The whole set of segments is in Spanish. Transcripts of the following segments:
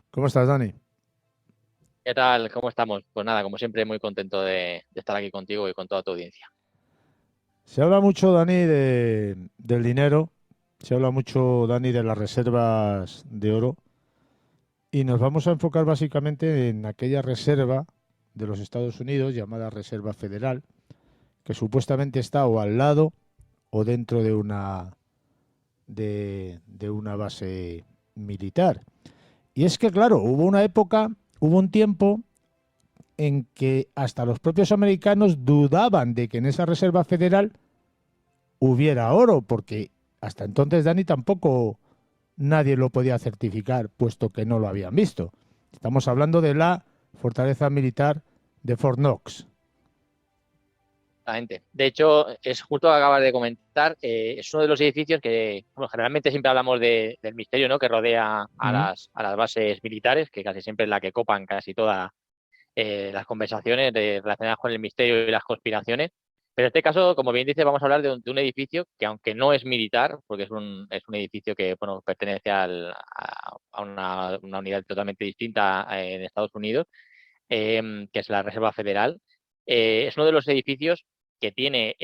¿Cómo estás, Dani? ¿Qué tal? ¿Cómo estamos? Pues nada, como siempre, muy contento de estar aquí contigo y con toda tu audiencia. Se habla mucho, Dani, del dinero, se habla mucho, Dani, de las reservas de oro y nos vamos a enfocar básicamente en aquella reserva de los Estados Unidos llamada Reserva Federal, que supuestamente está o al lado o dentro de una base militar. Y es que, claro, hubo un tiempo en que hasta los propios americanos dudaban de que en esa Reserva Federal hubiera oro, porque hasta entonces, Dani, tampoco nadie lo podía certificar, puesto que no lo habían visto. Estamos hablando de la fortaleza militar de Fort Knox. Exactamente. De hecho, es justo lo que acabas de comentar, es uno de los edificios que, bueno, generalmente siempre hablamos del misterio, ¿no?, que rodea a Mm. las bases militares, que casi siempre es la que copan casi todas las conversaciones relacionadas con el misterio y las conspiraciones. Pero en este caso, como bien dice, vamos a hablar de un edificio que, aunque no es militar, porque es un edificio que, bueno, pertenece a una unidad totalmente distinta en Estados Unidos, que es la Reserva Federal, es uno de los edificios que tiene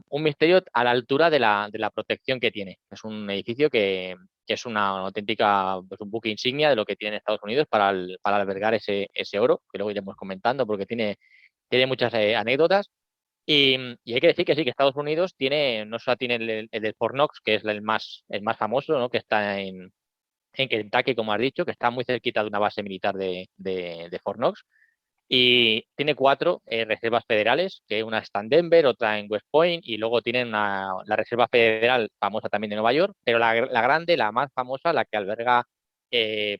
un misterio a la altura de la protección que tiene. Es un edificio que es una auténtica, pues, un buque insignia de lo que tiene Estados Unidos para albergar ese oro, que luego iremos comentando porque tiene muchas anécdotas. Y hay que decir que sí, que Estados Unidos tiene, no solo tiene el de Fort Knox, que es el más famoso, ¿no?, que está en Kentucky, como has dicho, que está muy cerquita de una base militar de Fort Knox, y tiene cuatro reservas federales, que una está en Denver, otra en West Point, y luego tienen la Reserva Federal famosa también de Nueva York, pero la grande, la más famosa, la que alberga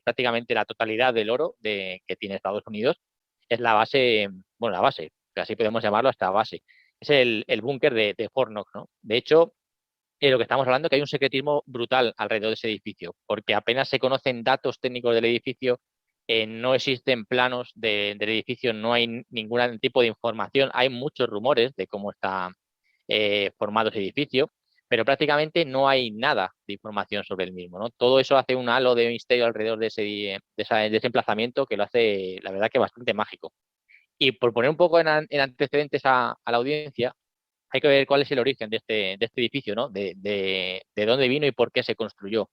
prácticamente la totalidad del oro que tiene Estados Unidos, es la base, bueno, la base, que así podemos llamarlo, esta base. Es el búnker de Fort Knox, ¿no? De hecho, lo que estamos hablando es que hay un secretismo brutal alrededor de ese edificio, porque apenas se conocen datos técnicos del edificio, no existen planos del edificio, no hay ningún tipo de información, hay muchos rumores de cómo está formado ese edificio, pero prácticamente no hay nada de información sobre el mismo, ¿no? Todo eso hace un halo de misterio alrededor de ese emplazamiento que lo hace, la verdad, que bastante mágico. Y por poner un poco en antecedentes a la audiencia, hay que ver cuál es el origen de este edificio, ¿no? De dónde vino y por qué se construyó.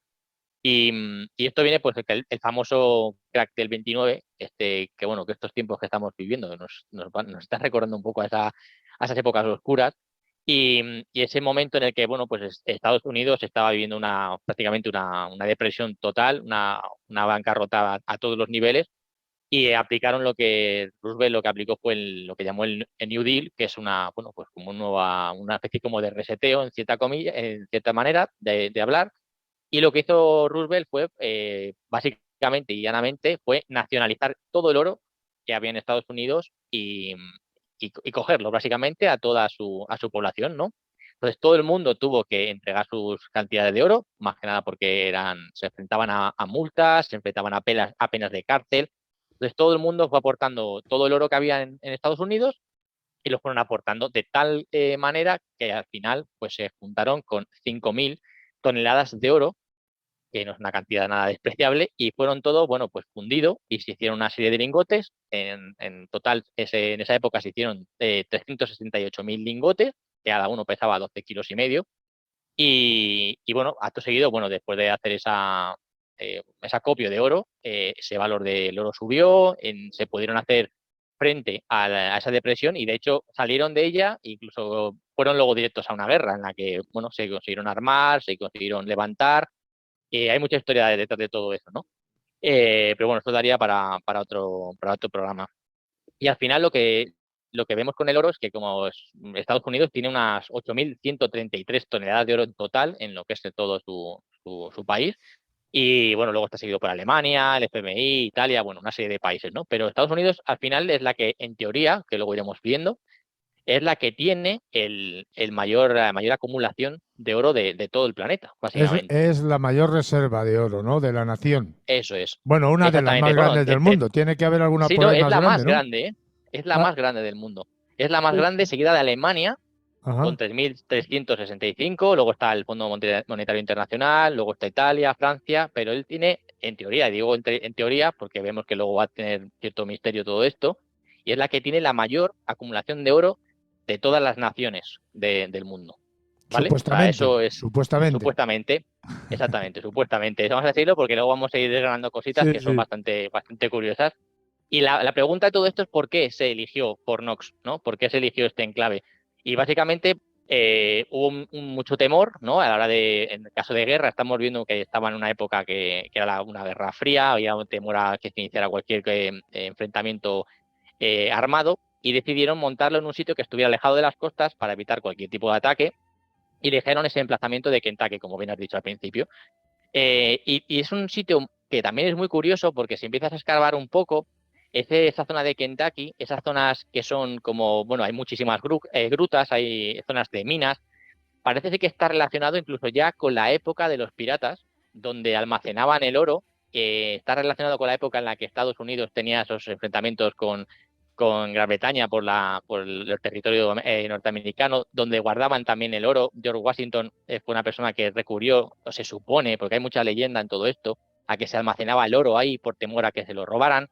Y esto viene, pues, el famoso crack del 29, que bueno, que estos tiempos que estamos viviendo nos está recordando un poco a esas épocas oscuras. Y ese momento en el que, bueno, pues Estados Unidos estaba viviendo prácticamente una depresión total, una bancarrota a todos los niveles, y aplicaron Roosevelt lo que aplicó fue lo que llamó el New Deal, que es bueno, pues como una especie como de reseteo, en cierta manera de hablar. Y lo que hizo Roosevelt fue, básicamente y llanamente, fue nacionalizar todo el oro que había en Estados Unidos y cogerlo básicamente a toda a su población, ¿no? Entonces todo el mundo tuvo que entregar sus cantidades de oro, más que nada porque se enfrentaban a multas, se enfrentaban a penas de cárcel. Entonces todo el mundo fue aportando todo el oro que había en Estados Unidos, y lo fueron aportando de tal manera que al final, pues, se juntaron con 5.000 toneladas de oro, que no es una cantidad nada despreciable, y fueron todos, bueno, pues fundidos, y se hicieron una serie de lingotes. En total, en esa época se hicieron 368.000 lingotes, que cada uno pesaba 12 kilos y medio. Y bueno, acto seguido, bueno, después de hacer ese acopio de oro, ese valor del oro subió, se pudieron hacer frente a esa depresión, y de hecho salieron de ella, incluso fueron luego directos a una guerra en la que, bueno, se consiguieron armar, se consiguieron levantar. Hay mucha historia detrás de todo eso, ¿no? Pero bueno, esto daría para otro programa. Y al final lo que vemos con el oro es que, como Estados Unidos tiene unas 8.133 toneladas de oro en total en lo que es todo su país. Y bueno, luego está seguido por Alemania, el FMI, Italia, bueno, una serie de países, ¿no? Pero Estados Unidos al final es la que, en teoría, que luego iremos viendo, es la que tiene la mayor acumulación de oro de todo el planeta, básicamente. Es la mayor reserva de oro, ¿no? De la nación. Eso es. Bueno, una de las Exactamente. más Bueno, grandes del mundo. Tiene que haber alguna sí, por no, ahí es más la grande, más ¿no? grande, ¿eh? Es la Ah, más grande del mundo. Es la más uh, grande, seguida de Alemania, ajá. con 3.365. Luego está el Fondo Monetario Internacional, luego está Italia, Francia, pero él tiene, en teoría, digo en teoría, porque vemos que luego va a tener cierto misterio todo esto, y es la que tiene la mayor acumulación de oro de todas las naciones del mundo. ¿Vale? O sea, Supuestamente, eso es supuestamente. supuestamente, exactamente, supuestamente. Vamos a decirlo porque luego vamos a ir desgranando cositas Sí, que son sí. bastante curiosas. Y la pregunta de todo esto es por qué se eligió Fornox, ¿no? ¿Por qué se eligió este enclave? Y básicamente hubo mucho temor, ¿no? A la hora en el caso de guerra, estamos viendo que estaba en una época que era una guerra fría, había un temor a que se iniciara cualquier enfrentamiento armado, y decidieron montarlo en un sitio que estuviera alejado de las costas para evitar cualquier tipo de ataque, y eligieron ese emplazamiento de Kentucky, como bien has dicho al principio. Y es un sitio que también es muy curioso porque si empiezas a escarbar un poco, esa zona de Kentucky, esas zonas que son como, bueno, hay muchísimas grutas, hay zonas de minas, parece ser que está relacionado incluso ya con la época de los piratas, donde almacenaban el oro, está relacionado con la época en la que Estados Unidos tenía esos enfrentamientos con Gran Bretaña por el territorio norteamericano, donde guardaban también el oro. George Washington fue una persona que recurrió, o se supone, porque hay mucha leyenda en todo esto, a que se almacenaba el oro ahí por temor a que se lo robaran,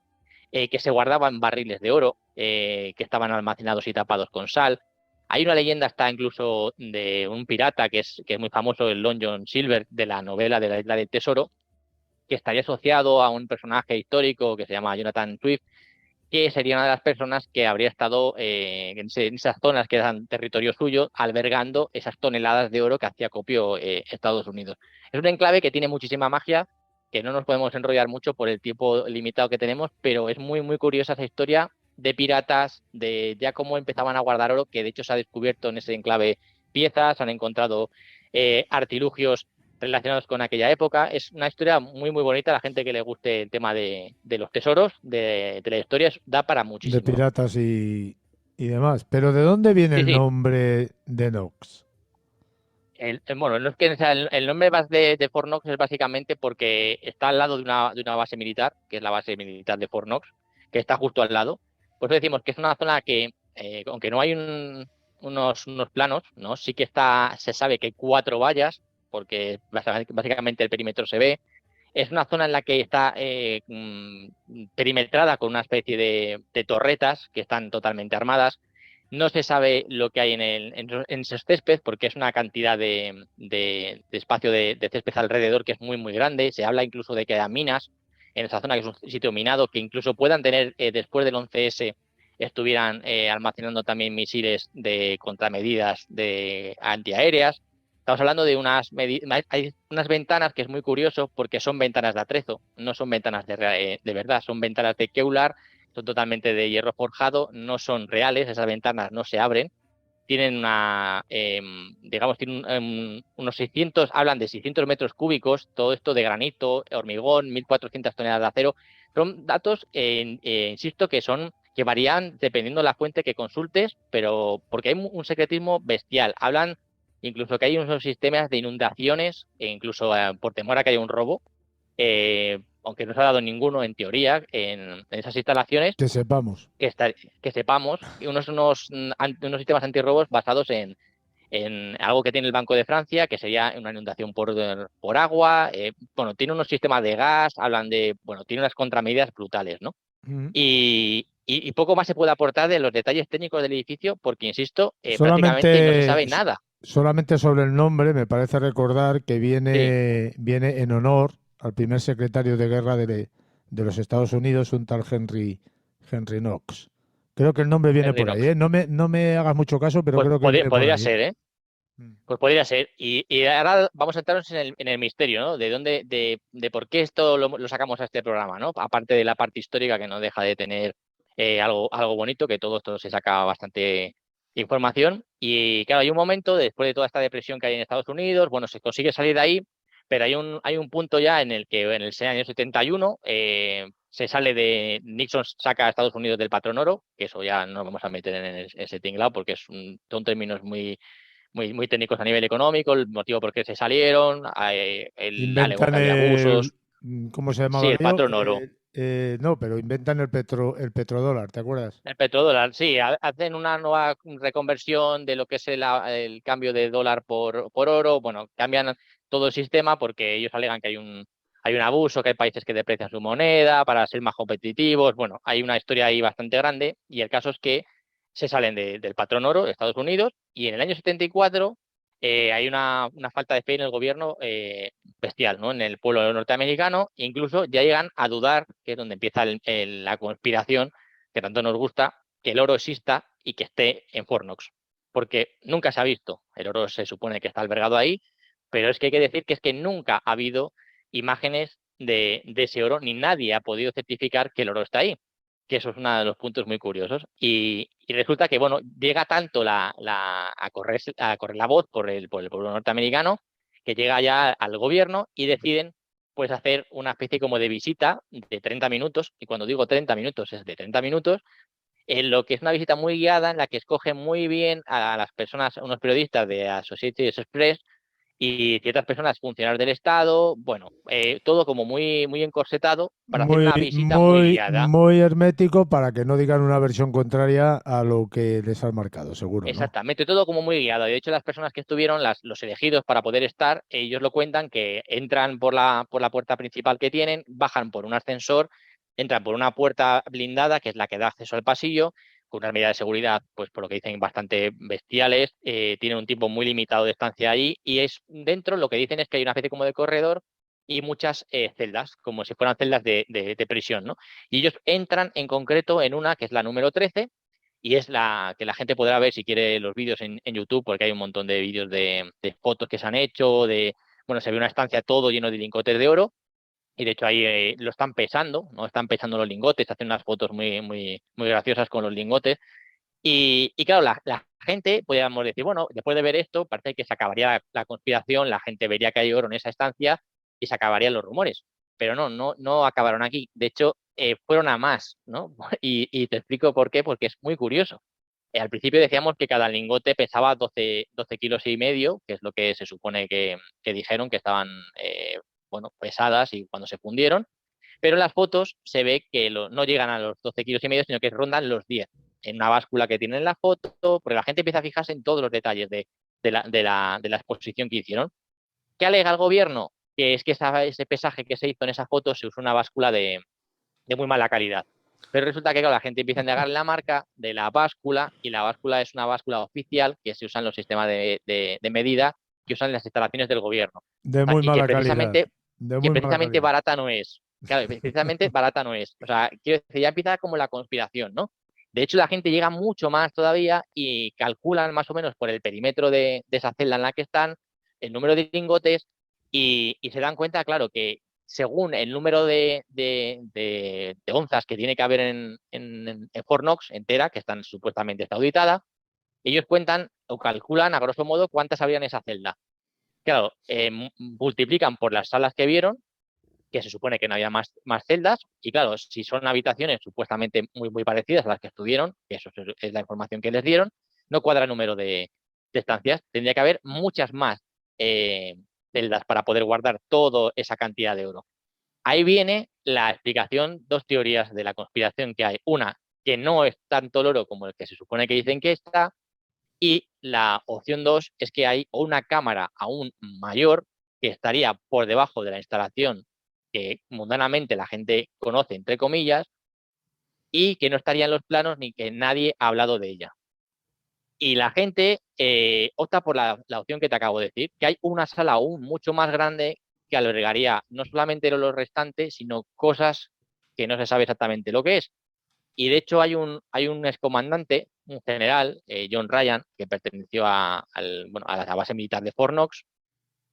que se guardaban barriles de oro, que estaban almacenados y tapados con sal. Hay una leyenda hasta incluso de un pirata que es muy famoso, el Long John Silver, de la novela de la Isla del Tesoro, que estaría asociado a un personaje histórico que se llama Jonathan Swift, que sería una de las personas que habría estado en esas zonas que eran territorio suyo, albergando esas toneladas de oro que hacía copio Estados Unidos. Es un enclave que tiene muchísima magia, que no nos podemos enrollar mucho por el tiempo limitado que tenemos, pero es muy, muy curiosa esa historia de piratas, de ya cómo empezaban a guardar oro, que de hecho se ha descubierto en ese enclave piezas, han encontrado artilugios relacionados con aquella época. Es una historia muy, muy bonita. A la gente que le guste el tema de los tesoros, de la historia, da para De muchísimo. piratas y demás. Pero ¿de dónde viene Sí, el sí. nombre de Nox? Bueno, no es que o sea, el nombre de Fort Knox es básicamente porque está al lado de una base militar, que es la base militar de Fort Knox, que está justo al lado. Por eso decimos que es una zona que, aunque no hay unos planos, ¿no? Sí que se sabe que hay 4 vallas, porque básicamente el perímetro se ve. Es una zona en la que está perimetrada con una especie de torretas que están totalmente armadas. No se sabe lo que hay en esos césped porque es una cantidad de espacio de césped alrededor que es muy, muy grande. Se habla incluso de que hay minas en esa zona, que es un sitio minado, que incluso puedan tener, después del 11S, estuvieran almacenando también misiles de contramedidas antiaéreas. Estamos hablando de hay unas ventanas que es muy curioso porque son ventanas de atrezo, no son ventanas de verdad, son ventanas de Kevlar, son totalmente de hierro forjado, no son reales, esas ventanas no se abren, tienen digamos, tienen unos 600, hablan de 600 metros cúbicos, todo esto de granito, hormigón, 1.400 toneladas de acero. Son datos, insisto, que varían dependiendo de la fuente que consultes, pero porque hay un secretismo bestial. Hablan incluso que hay unos sistemas de inundaciones, e incluso por temor a que haya un robo, aunque no se ha dado ninguno en teoría en esas instalaciones, Que sepamos. que sepamos, y unos sistemas antirrobos basados en algo que tiene el Banco de Francia, que sería una inundación por agua. Bueno, tiene unos sistemas de gas, bueno, tiene unas contramedidas brutales, ¿no? Mm. Y poco más se puede aportar de los detalles técnicos del edificio, porque, insisto, prácticamente no se Solamente, sabe nada. solamente sobre el nombre me parece recordar que Sí, viene en honor al primer secretario de guerra de los Estados Unidos, un tal Henry Knox. Creo que el nombre viene Henry por ahí, Knox. ¿eh? No me hagas mucho caso, pero Pues creo que viene por podría ahí, ¿eh? ser, ¿eh? Mm. Pues podría ser. Y ahora vamos a entrarnos en el misterio, ¿no? De por qué esto lo sacamos a este programa, ¿no? Aparte de la parte histórica que no deja de tener algo bonito, que todo esto se saca bastante información. Y claro, hay un momento, después de toda esta depresión que hay en Estados Unidos, bueno, se consigue salir de ahí, pero hay un punto ya en el que en el año 71 se sale Nixon saca a Estados Unidos del patrón oro, que eso ya no nos vamos a meter en ese tinglado porque son términos muy muy, muy técnicos a nivel económico, el motivo por qué se salieron, él alegó Inventan que había abusos. ¿cómo se llamaba Sí, el aquello? patrón oro. No, pero inventan el petrodólar, ¿te acuerdas? El petrodólar, sí, hacen una nueva reconversión de lo que es el cambio de dólar por oro. Bueno, cambian todo el sistema porque ellos alegan que hay un abuso, que hay países que deprecian su moneda para ser más competitivos. Bueno, hay una historia ahí bastante grande y el caso es que se salen del patrón oro de Estados Unidos y en el año 74 hay una falta de fe en el gobierno bestial, ¿no? En el pueblo norteamericano, e incluso ya llegan a dudar, que es donde empieza la conspiración que tanto nos gusta, que el oro exista y que esté en Fornox. Porque nunca se ha visto. El oro se supone que está albergado ahí, pero es que hay que decir que es que nunca ha habido imágenes de ese oro, ni nadie ha podido certificar que el oro está ahí. Que eso es uno de los puntos muy curiosos. Y resulta que, bueno, llega tanto a correr la voz por el pueblo norteamericano que llega ya al gobierno y deciden pues hacer una especie como de visita de 30 minutos, y cuando digo 30 minutos es de 30 minutos, en lo que es una visita muy guiada en la que escogen muy bien a las personas, unos periodistas de Associated Press y ciertas personas funcionarios del Estado, bueno, todo como muy, muy encorsetado para hacer Muy, una visita muy muy, guiada. muy hermético para que no digan una versión contraria a lo que les han marcado, seguro, ¿no? Exactamente, todo como muy guiado. De hecho, las personas que estuvieron, los elegidos para poder estar, ellos lo cuentan que entran por la puerta principal que tienen, bajan por un ascensor, entran por una puerta blindada, que es la que da acceso al pasillo, con unas medidas de seguridad, pues por lo que dicen, bastante bestiales. Tienen un tiempo muy limitado de estancia allí y es dentro lo que dicen es que hay una especie como de corredor y muchas celdas, como si fueran celdas de prisión, ¿no? Y ellos entran en concreto en una que es la número 13 y es la que la gente podrá ver si quiere los vídeos en YouTube, porque hay un montón de vídeos de fotos que se han hecho, bueno, se ve una estancia todo lleno de lingotes de oro, y de hecho ahí lo están pesando, ¿no? Están pesando los lingotes, hacen unas fotos muy, muy, muy graciosas con los lingotes, y claro, la gente, podríamos decir, bueno, después de ver esto, parece que se acabaría la conspiración, la gente vería que hay oro en esa estancia y se acabarían los rumores. Pero no acabaron aquí. De hecho, fueron a más, ¿no? Y te explico por qué, porque es muy curioso. Al principio decíamos que cada lingote pesaba 12 kilos y medio, que es lo que se supone que dijeron que estaban, bueno, pesadas y cuando se fundieron, pero en las fotos se ve que no llegan a los 12 kilos y medio, sino que rondan los 10 en una báscula que tienen en la foto, porque la gente empieza a fijarse en todos los detalles de la exposición que hicieron. ¿Qué alega el gobierno? Que es que ese pesaje que se hizo en esa foto se usó una báscula de muy mala calidad. Pero resulta que claro, la gente empieza a indagar la marca de la báscula y la báscula es una báscula oficial que se usa en los sistemas de medida que usan en las instalaciones del gobierno. De O sea, muy y que mala calidad. precisamente, De que muy mala precisamente calidad. barata no es. Claro, precisamente barata no es. O sea, quiero decir, ya empieza como la conspiración, ¿no? De hecho, la gente llega mucho más todavía y calculan más o menos por el perímetro de esa celda en la que están, el número de lingotes y se dan cuenta, claro, que según el número de onzas que tiene que haber en Fornox entera, que están supuestamente está auditada, ellos cuentan o calculan a grosso modo cuántas habría en esa celda. Claro, multiplican por las salas que vieron, que se supone que no había más celdas, y claro, si son habitaciones supuestamente muy, muy parecidas a las que estuvieron, que eso es la información que les dieron, no cuadra el número de estancias, tendría que haber muchas más eh, celdas para poder guardar toda esa cantidad de oro. Ahí viene la explicación, dos teorías de la conspiración que hay. Una, que no es tanto el oro como el que se supone que dicen que está, y la opción dos es que hay una cámara aún mayor que estaría por debajo de la instalación que mundanamente la gente conoce, entre comillas, y que no estaría en los planos ni que nadie ha hablado de ella. Y la gente opta por la opción que te acabo de decir, que hay una sala aún mucho más grande que albergaría no solamente lo restante, sino cosas que no se sabe exactamente lo que es. Y de hecho hay un excomandante, un general, John Ryan, que perteneció bueno, a la base militar de Fort Knox,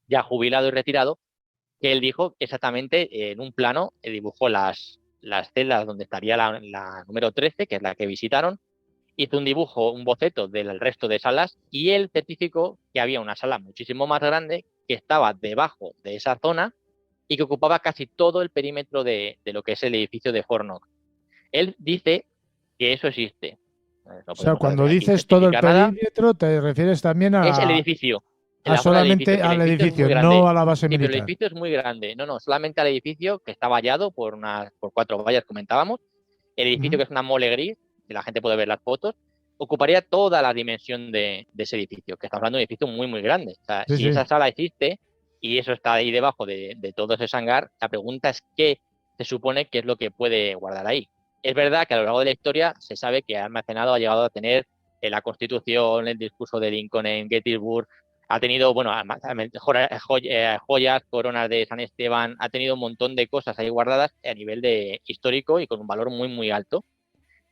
ya jubilado y retirado, que él dijo exactamente en un plano, dibujó las celdas donde estaría la número 13, que es la que visitaron, hizo un dibujo, un boceto del resto de salas y él certificó que había una sala muchísimo más grande que estaba debajo de esa zona y que ocupaba casi todo el perímetro de lo que es el edificio de Fort Knox. Él dice que eso existe. No O sea, podemos cuando aquí dices todo el certificar nada. perímetro, te refieres también Es el a... edificio. en la zona del edificio, solamente que el al edificio es muy edificio, grande. no a la base Sí, pero el militar. edificio es muy grande. No, no, solamente al edificio que está vallado por 4 vallas, comentábamos. El edificio, Ujú. que es una mole gris, que la gente puede ver las fotos, ocuparía toda la dimensión de ese edificio, que estamos hablando de un edificio muy, muy grande. O sea, Sí, si sí. esa sala existe y eso está ahí debajo de todo ese hangar, la pregunta es qué se supone que es lo que puede guardar ahí. Es verdad que a lo largo de la historia se sabe que ha almacenado, ha llegado a tener la Constitución, el discurso de Lincoln en Gettysburg, ha tenido, bueno, joyas, coronas de San Esteban, ha tenido un montón de cosas ahí guardadas a nivel de histórico y con un valor muy, muy alto.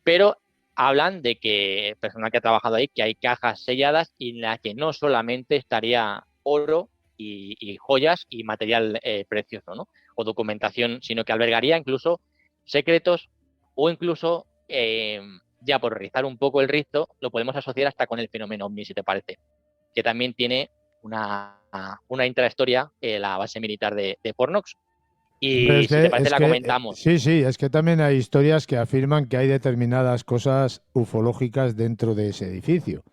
Pero hablan de que el personal que ha trabajado ahí, que hay cajas selladas y en las que no solamente estaría oro y joyas y material precioso, ¿no? O documentación, sino que albergaría incluso secretos o incluso, ya por rizar un poco el rizo, lo podemos asociar hasta con el fenómeno OVNI, si te parece, que también tiene una intrahistoria, la base militar de Fornox. Hombre, Y si te parece, la comentamos. sí, sí, es que también hay historias que afirman que hay determinadas cosas ufológicas dentro de ese edificio.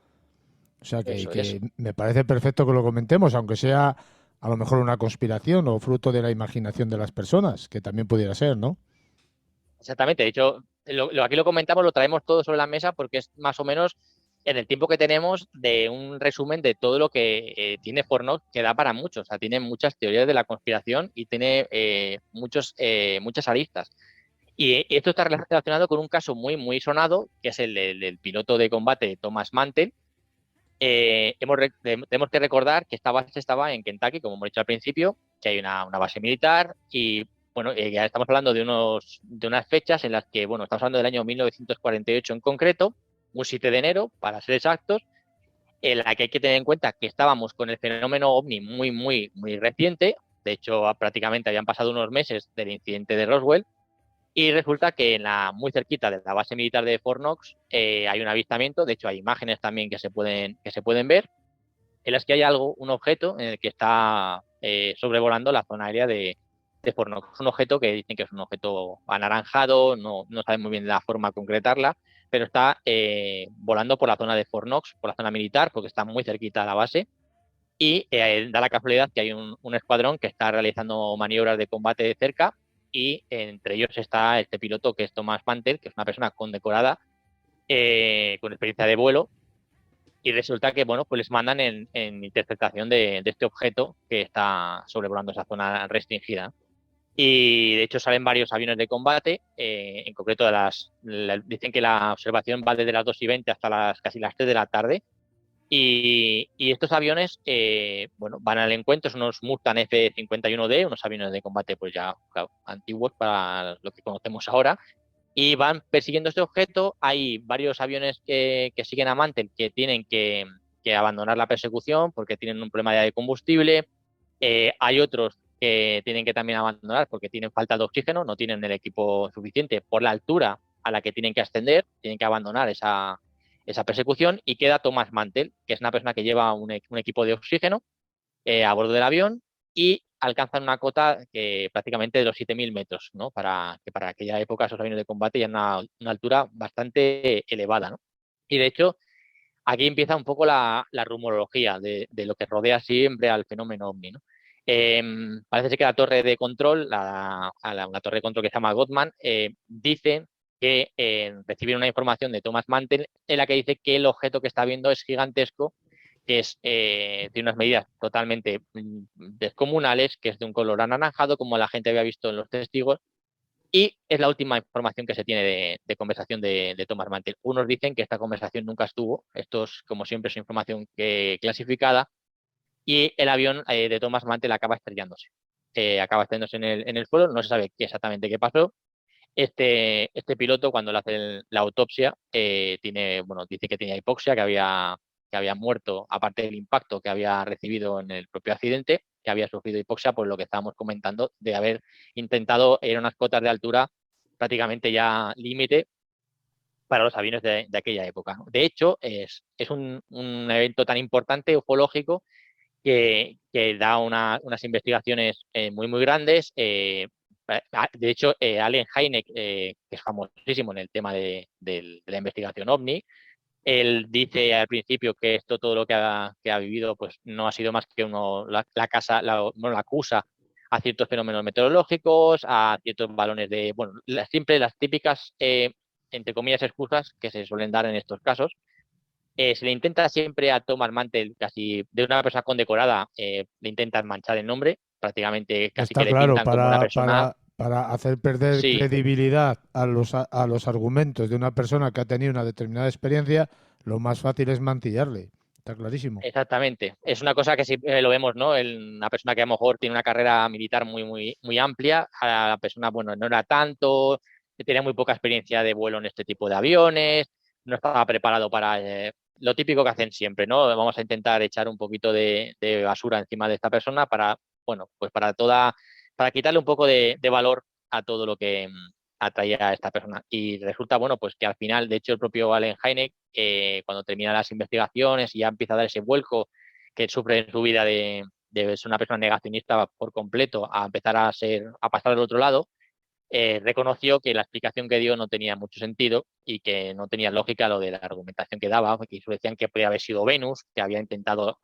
O sea Eso es. que me parece perfecto que lo comentemos, aunque sea a lo mejor una conspiración o fruto de la imaginación de las personas, que también pudiera ser, ¿no? Exactamente, de hecho, aquí lo comentamos, lo traemos todo sobre la mesa porque es más o menos en el tiempo que tenemos de un resumen de todo lo que tiene Fornox, que da para mucho. O sea, tiene muchas teorías de la conspiración y tiene muchas aristas. Y esto está relacionado con un caso muy, muy sonado, que es el del piloto de combate Thomas Mantel. Tenemos que recordar que esta base estaba en Kentucky, como hemos dicho al principio, que hay una base militar y, bueno, ya estamos hablando de unas fechas en las que, bueno, estamos hablando del año 1948 en concreto, un 7 de enero, para ser exactos, en la que hay que tener en cuenta que estábamos con el fenómeno OVNI muy, muy, muy reciente. De hecho, prácticamente habían pasado unos meses del incidente de Roswell. Y resulta que muy cerquita de la base militar de Fornox hay un avistamiento. De hecho, hay imágenes también que se pueden ver, en las que hay un objeto en el que está sobrevolando la zona aérea de Fornox. Es un objeto que dicen que es un objeto anaranjado, no saben muy bien la forma de concretarla, pero está volando por la zona de Fornox, por la zona militar, porque está muy cerquita de la base. Y da la casualidad que hay un escuadrón que está realizando maniobras de combate de cerca, y entre ellos está este piloto, que es Thomas Mantel, que es una persona condecorada, con experiencia de vuelo, y resulta que, bueno, pues les mandan en interpretación de este objeto que está sobrevolando esa zona restringida. Y de hecho salen varios aviones de combate, en concreto dicen que la observación va desde las 2:20 hasta casi las 3 de la tarde. Y estos aviones, bueno, van al encuentro, son unos Mustang F-51D, unos aviones de combate pues ya, claro, antiguos para lo que conocemos ahora, y van persiguiendo este objeto. Hay varios aviones que siguen a Mantel, que tienen que abandonar la persecución porque tienen un problema de combustible. Hay otros que tienen que también abandonar porque tienen falta de oxígeno, no tienen el equipo suficiente por la altura a la que tienen que ascender, tienen que abandonar esa persecución, y queda Thomas Mantel, que es una persona que lleva un equipo de oxígeno a bordo del avión, y alcanzan una cota que prácticamente de los 7.000 metros, ¿no? Que para aquella época esos aviones de combate ya una altura bastante elevada, ¿no? Y de hecho, aquí empieza un poco la rumorología de lo que rodea siempre al fenómeno OVNI, ¿no? Eh, Parece ser que la torre de control, una torre de control que se llama Gottman, dice que reciben una información de Thomas Mantel en la que dice que el objeto que está viendo es gigantesco, que tiene unas medidas totalmente descomunales, que es de un color anaranjado, como la gente había visto en los testigos, y es la última información que se tiene de conversación de Thomas Mantel. Unos dicen que esta conversación nunca estuvo, esto es, como siempre, es información clasificada, y el avión de Thomas Mantel acaba estrellándose en el suelo, no se sabe exactamente qué pasó. Este piloto, cuando le hacen la autopsia, bueno, dice que tenía hipoxia, que había muerto, aparte del impacto que había recibido en el propio accidente, que había sufrido hipoxia por lo que estábamos comentando, de haber intentado ir a unas cotas de altura prácticamente ya límite para los aviones de aquella época. De hecho, es un evento tan importante ufológico que da unas investigaciones muy, muy grandes. De hecho, Allen Hynek, que es famosísimo en el tema de la investigación OVNI, Él dice al principio que esto, todo lo que ha vivido, pues no ha sido más que bueno, la acusa a ciertos fenómenos meteorológicos, a ciertos balones de, bueno, siempre las típicas, entre comillas, excusas que se suelen dar en estos casos. Se le intenta siempre a Thomas Mantel, casi de una persona condecorada, le intentan manchar el nombre, prácticamente casi Está que le claro, pintan como una persona, para hacer perder sí, credibilidad a los argumentos de una persona que ha tenido una determinada experiencia, lo más fácil es mantillarle. Está clarísimo. exactamente. Es una cosa que sí lo vemos, ¿no? Una persona que a lo mejor tiene una carrera militar muy amplia, a la persona, bueno, no era tanto, tenía muy poca experiencia de vuelo en este tipo de aviones, no estaba preparado para lo típico que hacen siempre, ¿no? Vamos a intentar echar un poquito de basura encima de esta persona para, bueno, pues para quitarle un poco de valor a todo lo que atraía a esta persona. Y resulta, bueno, pues que al final, de hecho, el propio Allen Hynek, cuando termina las investigaciones y ya empieza a dar ese vuelco que sufre en su vida de ser una persona negacionista por completo a empezar a pasar al otro lado, reconoció que la explicación que dio no tenía mucho sentido y que no tenía lógica lo de la argumentación que daba, porque decían que podía haber sido Venus, que había intentado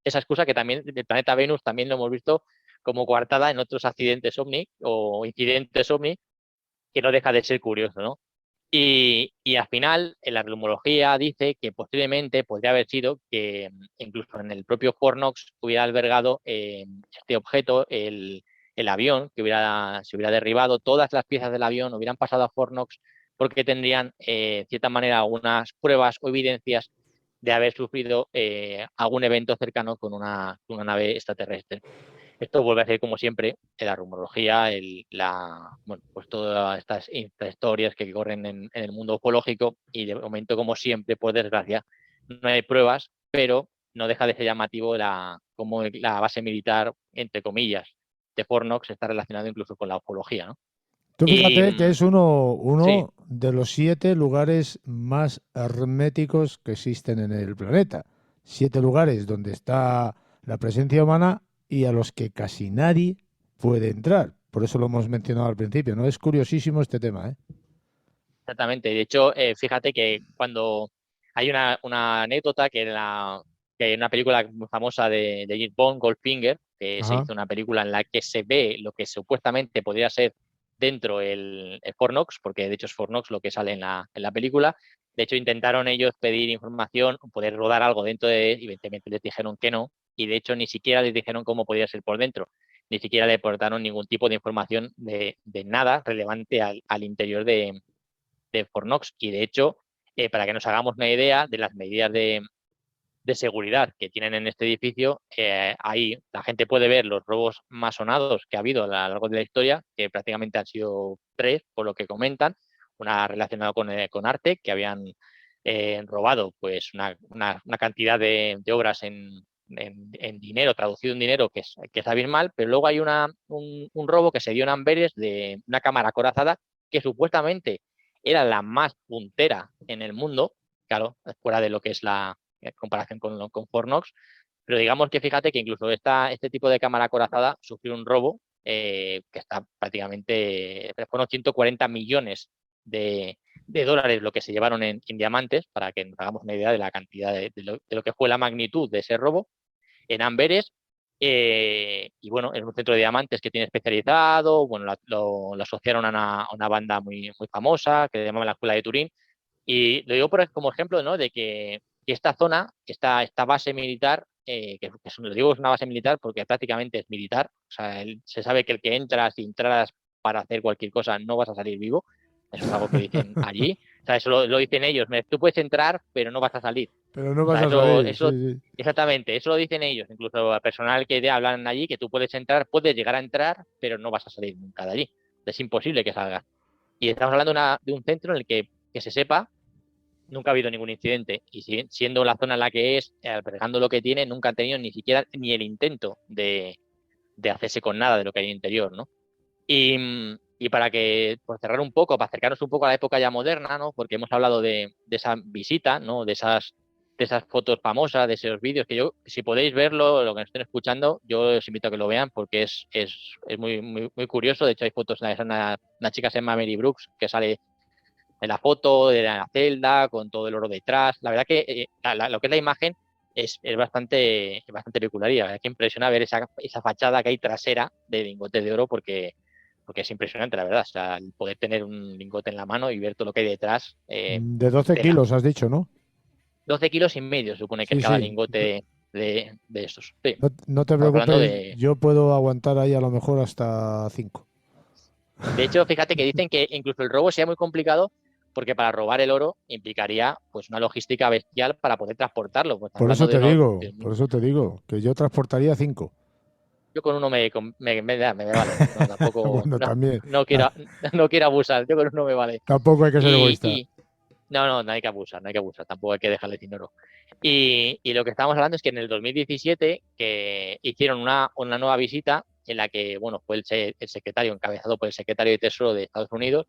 esa excusa que también del planeta Venus también lo hemos visto como coartada en otros accidentes ovni o incidentes ovni, que no deja de ser curioso, ¿no? Y al final, en la rumorología dice que posiblemente podría haber sido que incluso en el propio Fornox hubiera albergado este objeto, el avión, que se hubiera derribado, todas las piezas del avión hubieran pasado a Fornox porque tendrían, de cierta manera, algunas pruebas o evidencias de haber sufrido algún evento cercano con una nave extraterrestre. Esto vuelve a ser, como siempre, la rumorología, bueno, pues todas estas historias que corren en el mundo ufológico y de momento, como siempre, por desgracia, no hay pruebas, pero no deja de ser llamativo cómo la base militar, entre comillas, de Fornox está relacionado incluso con la ufología, ¿no? Tú Y fíjate que es sí, uno de los 7 lugares más herméticos que existen en el planeta. 7 lugares donde está la presencia humana y a los que casi nadie puede entrar. Por eso lo hemos mencionado al principio, ¿no? Es curiosísimo este tema, ¿eh? exactamente. De hecho, fíjate que cuando hay una anécdota que en una película muy famosa de James Bond, Goldfinger, que se Ajá. hizo una película en la que se ve lo que supuestamente podría ser dentro el Fornox, porque de hecho es Fornox lo que sale en la película. De hecho, intentaron ellos pedir información, poder rodar algo dentro y evidentemente les dijeron que no, y de hecho ni siquiera les dijeron cómo podía ser por dentro, ni siquiera le aportaron ningún tipo de información de nada relevante al interior de Fornox. Y de hecho, para que nos hagamos una idea de las medidas de seguridad que tienen en este edificio, ahí la gente puede ver los robos más sonados que ha habido a lo largo de la historia, que prácticamente han sido 3, por lo que comentan. Una relacionada con arte, que habían robado pues una cantidad de obras en dinero, traducido en dinero, que es abismal, pero luego hay un robo que se dio en Amberes de una cámara acorazada que supuestamente era la más puntera en el mundo, claro, fuera de lo que es la comparación con Fornox, pero digamos que fíjate que incluso este tipo de cámara acorazada sufrió un robo que está prácticamente, fueron 140 millones de dólares lo que se llevaron en diamantes, para que nos hagamos una idea de la cantidad de lo que fue la magnitud de ese robo en Amberes. Y bueno, es un centro de diamantes que tiene especializado, bueno, lo asociaron a una banda muy famosa que se llamaba la Escuela de Turín. Y lo digo como ejemplo, ¿no? De que esta zona, esta base militar, lo digo es una base militar porque prácticamente es militar, o sea, se sabe que el que entra, si entras para hacer cualquier cosa, no vas a salir vivo, eso es algo que dicen allí, o sea, eso lo dicen ellos, tú puedes entrar, pero no vas a salir, Pero no o vas sea, a salir, sí, sí. exactamente, eso lo dicen ellos, incluso al personal que hablan allí, que tú puedes entrar, puedes llegar a entrar, pero no vas a salir nunca de allí, es imposible que salgas. Y estamos hablando de un centro en el que se sepa nunca ha habido ningún incidente. Y siendo la zona en la que es, albergando lo que tiene, nunca han tenido ni siquiera ni el intento de hacerse con nada de lo que hay en el interior, ¿no? Y para por cerrar un poco, para acercarnos un poco a la época ya moderna, ¿no? Porque hemos hablado de esa visita, ¿no? De esas fotos famosas, de esos vídeos, que yo, si podéis verlo, lo que nos estén escuchando, yo os invito a que lo vean porque es muy curioso. De hecho, hay fotos, una chica que se llama Mary Brooks, que sale en la foto de la celda, con todo el oro detrás. La verdad que lo que es la imagen es bastante peculiar y la verdad que impresiona ver esa fachada que hay trasera de lingotes de oro porque es impresionante, la verdad. O sea, el poder tener un lingote en la mano y ver todo lo que hay detrás, De 12 tela. kilos has dicho, ¿no? 12 kilos y medio supone que es Sí, cada sí. lingote de estos. Sí, No, no te estamos hablando preocupes, de... yo puedo aguantar ahí a lo mejor hasta 5. De hecho, fíjate que dicen que incluso el robo sea muy complicado porque para robar el oro implicaría pues una logística bestial para poder transportarlo. Pues estamos Por hablando eso de te unos... digo, por eso te digo, que yo transportaría 5. Yo con uno me vale. No, tampoco... Bueno, No, también. no Ah, quiero, no quiero abusar. Yo con uno me vale. tampoco hay que ser Y, egoísta. y, no hay que abusar, no hay que abusar, tampoco hay que dejarle sin oro. Y lo que estábamos hablando es que en el 2017 que hicieron una nueva visita en la que, bueno, fue el secretario, encabezado por el secretario de Tesoro de Estados Unidos,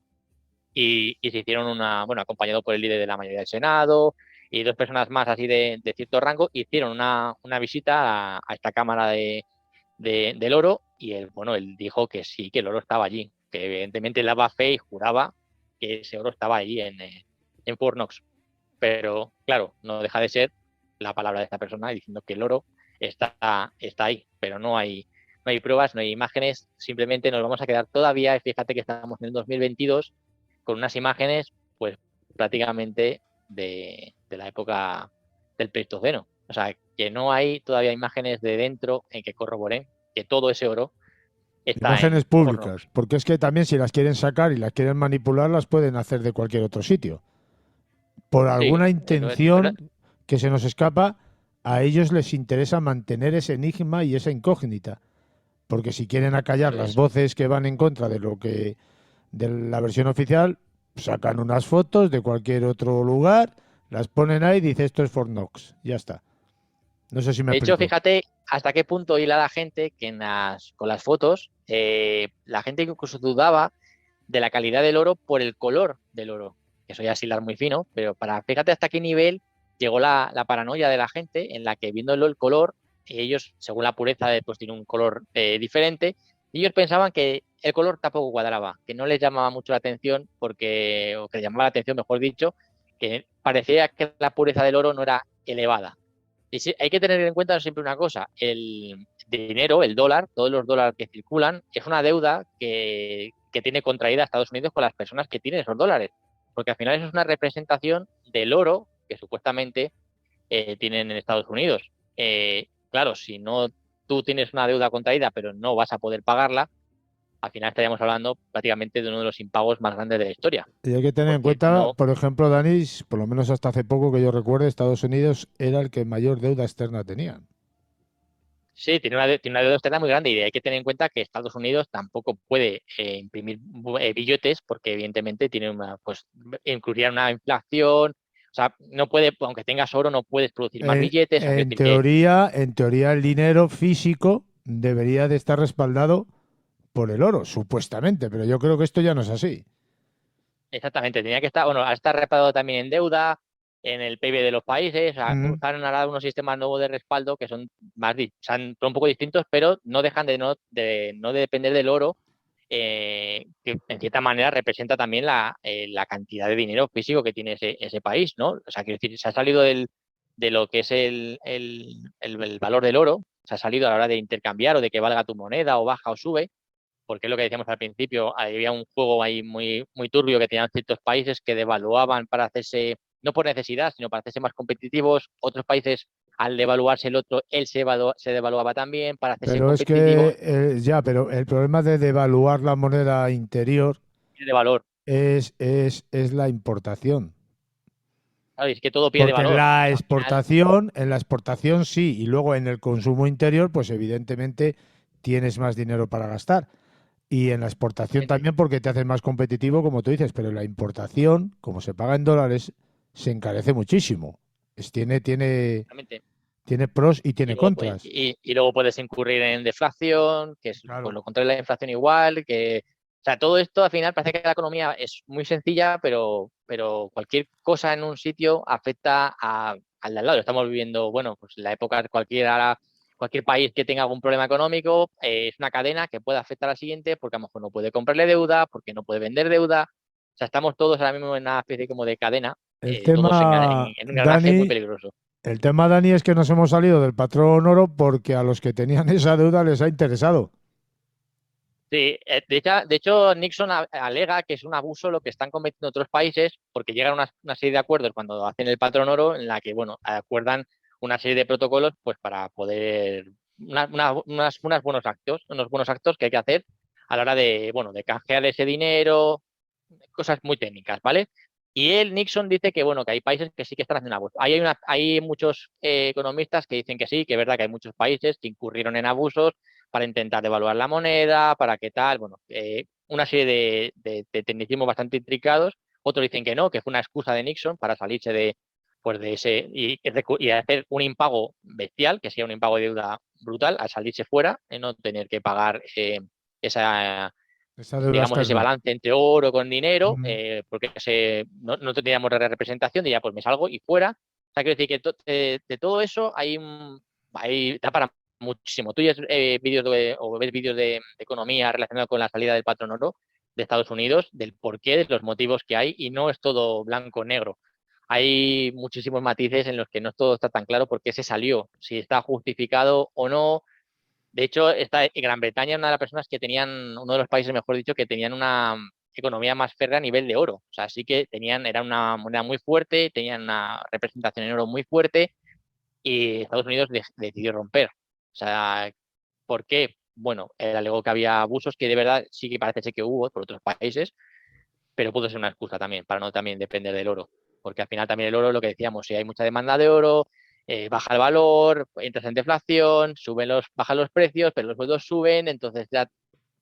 y se hicieron bueno, acompañado por el líder de la mayoría del Senado y dos personas más así de cierto rango, hicieron una visita a esta cámara del oro y bueno, él dijo que sí, que el oro estaba allí, que evidentemente le daba fe y juraba que ese oro estaba allí en Fort Knox. Pero claro, no deja de ser la palabra de esta persona diciendo que el oro está ahí, pero no hay pruebas, no hay imágenes, simplemente nos vamos a quedar todavía, y fíjate que estamos en el 2022, con unas imágenes pues prácticamente de la época del Pleistoceno. O sea, que no hay todavía imágenes de dentro en que corroboren que todo ese oro está Imágenes en públicas, Fornox. porque es que también si las quieren sacar y las quieren manipular, las pueden hacer de cualquier otro sitio. Por Sí, alguna pero intención que se nos escapa, a ellos les interesa mantener ese enigma y esa incógnita. Porque si quieren acallar las eso. voces que van en contra de lo que de la versión oficial, sacan unas fotos de cualquier otro lugar, las ponen ahí y dice esto es Fort Knox. Ya está. No sé si me De hecho, explico. fíjate hasta qué punto hila la gente que con las fotos, la gente incluso dudaba de la calidad del oro por el color del oro. Eso ya es hilar muy fino, pero fíjate hasta qué nivel llegó la paranoia de la gente en la que viéndolo el color, ellos, según la pureza, pues tiene un color diferente, y ellos pensaban que el color tampoco cuadraba, que no les llamaba mucho la atención, o que les llamaba la atención, mejor dicho, que parecía que la pureza del oro no era elevada. Y sí, hay que tener en cuenta siempre una cosa, el dinero, el dólar, todos los dólares que circulan, es una deuda que tiene contraída Estados Unidos con las personas que tienen esos dólares, porque al final eso es una representación del oro que supuestamente tienen en Estados Unidos. Claro, si no tú tienes una deuda contraída pero no vas a poder pagarla, al final estaríamos hablando prácticamente de uno de los impagos más grandes de la historia, Y hay que tener en porque cuenta, no... por ejemplo, Dani, por lo menos hasta hace poco que yo recuerde, Estados Unidos era el que mayor deuda externa tenía. Sí, tiene una deuda externa muy grande y hay que tener en cuenta que Estados Unidos tampoco puede imprimir billetes porque evidentemente tiene pues incluiría una inflación, o sea, no puede, aunque tengas oro, no puedes producir más billetes, o sea, quiero decir que En teoría, el dinero físico debería de estar respaldado por el oro, supuestamente, pero yo creo que esto ya no es así. exactamente, tenía que estar, bueno, al estar reparado también en deuda, en el PIB de los países, o sea, Mm. usaron ahora unos sistemas nuevos de respaldo que son son un poco distintos, pero no dejan de depender del oro, que en cierta manera representa también la cantidad de dinero físico que tiene ese país, ¿no? O sea, quiero decir, se ha salido de lo que es el valor del oro, se ha salido a la hora de intercambiar o de que valga tu moneda o baja o sube, porque es lo que decíamos al principio, había un juego ahí muy, muy turbio que tenían ciertos países que devaluaban para hacerse, no por necesidad, sino para hacerse más competitivos, otros países al devaluarse el otro, él se devaluaba también para hacerse Pero es competitivos, que, ya, pero el problema de devaluar la moneda interior de valor. es la importación. Claro, y es que todo pierde Porque valor. O sea, al final, en la exportación sí, y luego en el consumo interior, pues evidentemente tienes más dinero para gastar. Y en la exportación exactamente, también porque te haces más competitivo, como tú dices, pero en la importación, como se paga en dólares, se encarece muchísimo. exactamente. Tiene pros y Y tiene luego, pues, contras. y luego puedes incurrir en deflación, que es pues, Claro. lo contrario de la inflación igual, o sea, todo esto al final parece que la economía es muy sencilla, pero cualquier cosa en un sitio afecta al de al lado. Estamos viviendo, bueno, pues la época cualquier país que tenga algún problema económico, es una cadena que puede afectar al siguiente porque a lo mejor no puede comprarle deuda, porque no puede vender deuda. O sea, estamos todos ahora mismo en una especie como de cadena, El todos tema, en un engranaje muy Dani, peligroso. el tema, Dani, es que nos hemos salido del patrón oro porque a los que tenían esa deuda les ha interesado. Sí, de hecho, Nixon alega que es un abuso lo que están cometiendo otros países porque llegan a una serie de acuerdos cuando hacen el patrón oro en la que, bueno, acuerdan una serie de protocolos pues para poder unos buenos actos que hay que hacer a la hora de, bueno, de canjear ese dinero, cosas muy técnicas, ¿vale? Y Nixon, dice que, bueno, que hay países que sí que están haciendo abusos. Hay muchos economistas que dicen que sí, que es verdad que hay muchos países que incurrieron en abusos para intentar devaluar la moneda, para qué tal, bueno, una serie de tecnicismos bastante intricados. Otros dicen que no, que fue una excusa de Nixon para salirse pues de ese y hacer un impago bestial, que sea un impago de deuda brutal, al salirse fuera, y no tener que pagar esa Esa deuda digamos, ese externa. balance entre oro con dinero, Mm. porque no teníamos representación, diría, pues me salgo y fuera. O sea, quiero decir que de todo eso da para muchísimo. Tú ya vídeos o ves vídeos de economía relacionados con la salida del patrón oro de Estados Unidos, del porqué, de los motivos que hay, y no es todo blanco o negro. Hay muchísimos matices en los que no todo está tan claro por qué se salió, si está justificado o no. De hecho, Gran Bretaña era una de las personas que tenían, uno de los países, mejor dicho, que tenían una economía más férrea a nivel de oro. O sea, sí que era una moneda muy fuerte, tenían una representación en oro muy fuerte y Estados Unidos decidió romper. O sea, ¿por qué? Bueno, él alegó que había abusos que de verdad sí que parece ser que hubo por otros países, pero pudo ser una excusa también para no también depender del oro. Porque al final también el oro, lo que decíamos, si hay mucha demanda de oro, baja el valor, entras en deflación, bajan los precios, pero los sueldos suben, entonces ya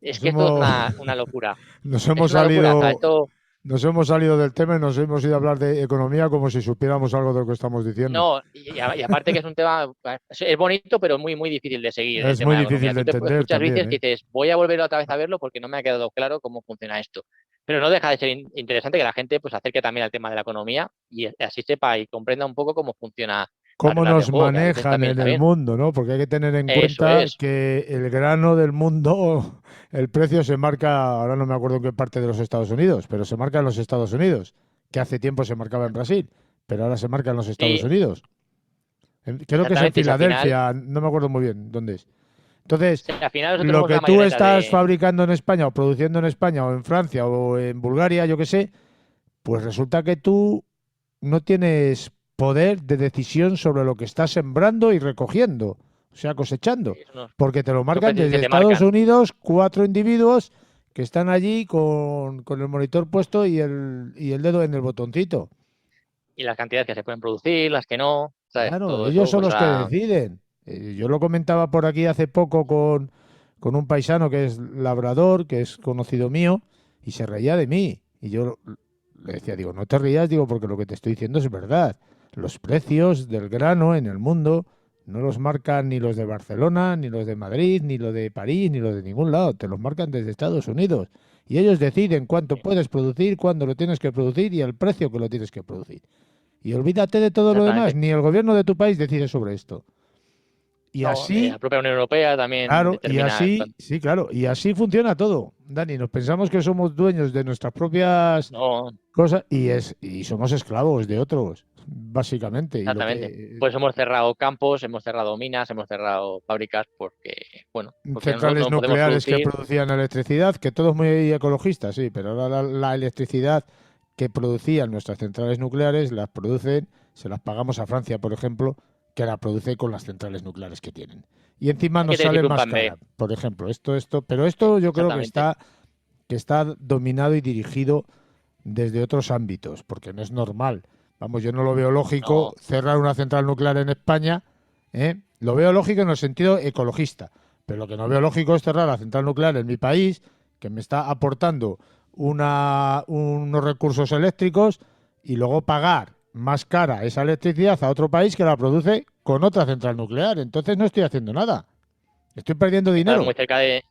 es Nos que esto es hemos, una locura. nos Es hemos una locura. O sea, salido, esto nos hemos salido del tema y nos hemos ido a hablar de economía como si supiéramos algo de lo que estamos diciendo. no, y aparte que es un tema, es bonito, pero muy, muy difícil de seguir el Es tema muy de la difícil economía. de Tú te entender escuchas también, vídeos ¿eh? y dices, voy a volver otra vez a verlo porque no me ha quedado claro cómo funciona esto. Pero no deja de ser interesante que la gente pues acerque también al tema de la economía y así sepa y comprenda un poco cómo funciona las Cómo reglas del nos juego, que a veces manejan también en está el bien. mundo, ¿no? Porque hay que tener en Eso cuenta es. que el grano del mundo, el precio se marca, ahora no me acuerdo en qué parte de los Estados Unidos, pero se marca en los Estados Unidos, que hace tiempo se marcaba en Brasil, pero ahora se marca en los Estados Sí, Unidos. Creo que es en exactamente. Y si al final, Filadelfia, no me acuerdo muy bien dónde es. Entonces, si al final nosotros lo somos que una tú marioneta estás de. fabricando en España o produciendo en España o en Francia o en Bulgaria, yo qué sé, pues resulta que tú no tienes poder de decisión sobre lo que estás sembrando y recogiendo, o sea, cosechando, Eso no- porque te lo Son marcan precios que desde te Estados marcan. Unidos cuatro individuos que están allí con el monitor puesto y el dedo en el botoncito. Y las cantidades que se pueden producir, las que no, ¿sabes? Claro, Todo ellos eso, son pues los que deciden. Yo lo comentaba por aquí hace poco con un paisano que es labrador, que es conocido mío, y se reía de mí. Y yo le decía, digo, no te rías, digo, porque lo que te estoy diciendo es verdad. Los precios del grano en el mundo no los marcan ni los de Barcelona, ni los de Madrid, ni los de París, ni los de ningún lado. Te los marcan desde Estados Unidos. Y ellos deciden cuánto puedes producir, cuándo lo tienes que producir y el precio que lo tienes que producir. Y olvídate de todo lo demás, exactamente. ni el gobierno de tu país decide sobre esto. Y No, así, la propia Unión Europea también claro, y determina. así, sí, claro, y así funciona todo. Dani, nos pensamos que somos dueños de nuestras propias No, cosas y somos esclavos de otros, básicamente. Y lo exactamente. que Pues hemos cerrado campos, hemos cerrado minas, hemos cerrado fábricas porque, bueno, porque nosotros centrales no podemos nucleares que producir. producían electricidad, que todo es muy ecologista, sí, pero ahora la electricidad que producían nuestras centrales nucleares las producen, se las pagamos a Francia, por ejemplo, que la produce con las centrales nucleares que tienen. Y encima Hay que nos tener sale siempre un más plan B. cara, por ejemplo, pero esto yo creo Exactamente. que está dominado y dirigido desde otros ámbitos, porque no es normal. Vamos, yo no lo veo lógico No, cerrar una central nuclear en España, ¿eh? Lo veo lógico en el sentido ecologista, pero lo que no veo lógico es cerrar la central nuclear en mi país, que me está aportando unos recursos eléctricos, y luego pagar más cara esa electricidad a otro país que la produce con otra central nuclear. Entonces no estoy haciendo nada. Estoy perdiendo estás dinero. muy cerca de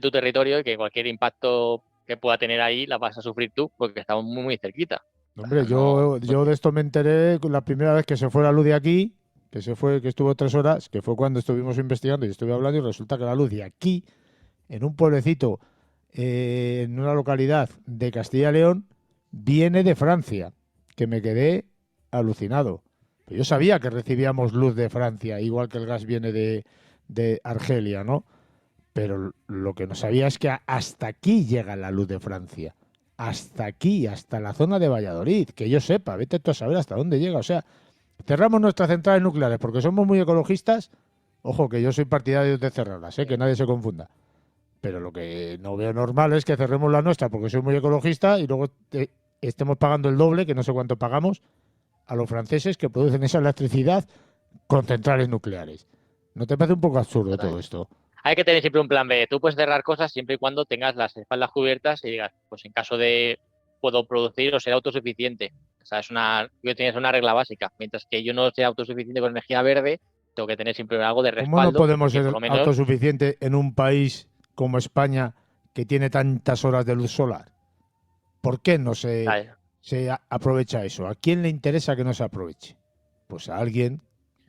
tu territorio y que cualquier impacto que pueda tener ahí la vas a sufrir tú porque estamos muy, muy cerquita. O Hombre, sea, no, yo de esto me enteré la primera vez que se fue la luz de aquí, que estuvo 3 horas, que fue cuando estuvimos investigando y estuve hablando, y resulta que la luz de aquí, en un pueblecito, en una localidad de Castilla y León, viene de Francia, que me quedé alucinado. Yo sabía que recibíamos luz de Francia, igual que el gas viene de Argelia, ¿no? Pero lo que no sabía es que hasta aquí llega la luz de Francia. Hasta aquí, hasta la zona de Valladolid. Que yo sepa, vete tú a saber hasta dónde llega. O sea, cerramos nuestras centrales nucleares porque somos muy ecologistas. Ojo, que yo soy partidario de cerrarlas, que nadie se confunda. Pero lo que no veo normal es que cerremos la nuestra porque soy muy ecologista y luego estemos pagando el doble, que no sé cuánto pagamos, a los franceses que producen esa electricidad con centrales nucleares. ¿No te parece un poco absurdo todo esto? Hay que tener siempre un plan B. Tú puedes cerrar cosas siempre y cuando tengas las espaldas cubiertas y digas, pues en caso de puedo producir o ser autosuficiente. O sea, yo tienes una regla básica. Mientras que yo no sea autosuficiente con energía verde, tengo que tener siempre algo de respaldo. ¿Cómo no podemos ser por lo menos autosuficientes en un país como España que tiene tantas horas de luz solar? ¿Por qué no se aprovecha eso? ¿A quién le interesa que no se aproveche? Pues a alguien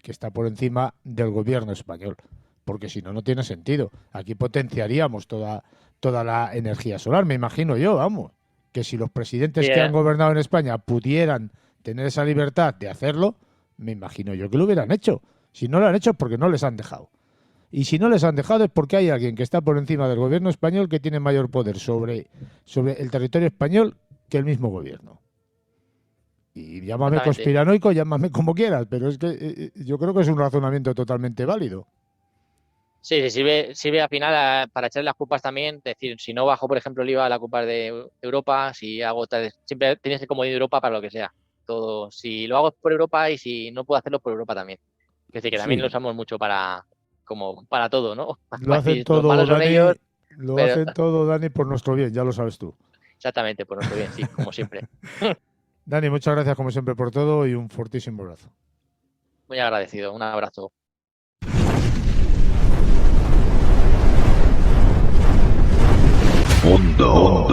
que está por encima del gobierno español. Porque si no, no tiene sentido. Aquí potenciaríamos toda la energía solar, me imagino yo, vamos. Que si los presidentes que han gobernado en España pudieran tener esa libertad de hacerlo, me imagino yo que lo hubieran hecho. Si no lo han hecho es porque no les han dejado. Y si no les han dejado es porque hay alguien que está por encima del gobierno español que tiene mayor poder sobre el territorio español que el mismo gobierno. Y llámame conspiranoico, llámame como quieras, pero es que yo creo que es un razonamiento totalmente válido. Sí, sirve al final para echar las culpas también. Es decir, si no bajo, por ejemplo, el IVA a la culpa de Europa, si hago siempre tienes el comodín de Europa para lo que sea. Todo, si lo hago por Europa y si no puedo hacerlo por Europa también. Es decir, que también lo usamos mucho para todo, ¿no? Lo hacen todo, Dani, hacen todo, Dani, por nuestro bien, ya lo sabes tú. Exactamente, por nuestro bien, sí, como siempre. Dani, muchas gracias como siempre por todo y un fortísimo abrazo. Muy agradecido, un abrazo. Mundo.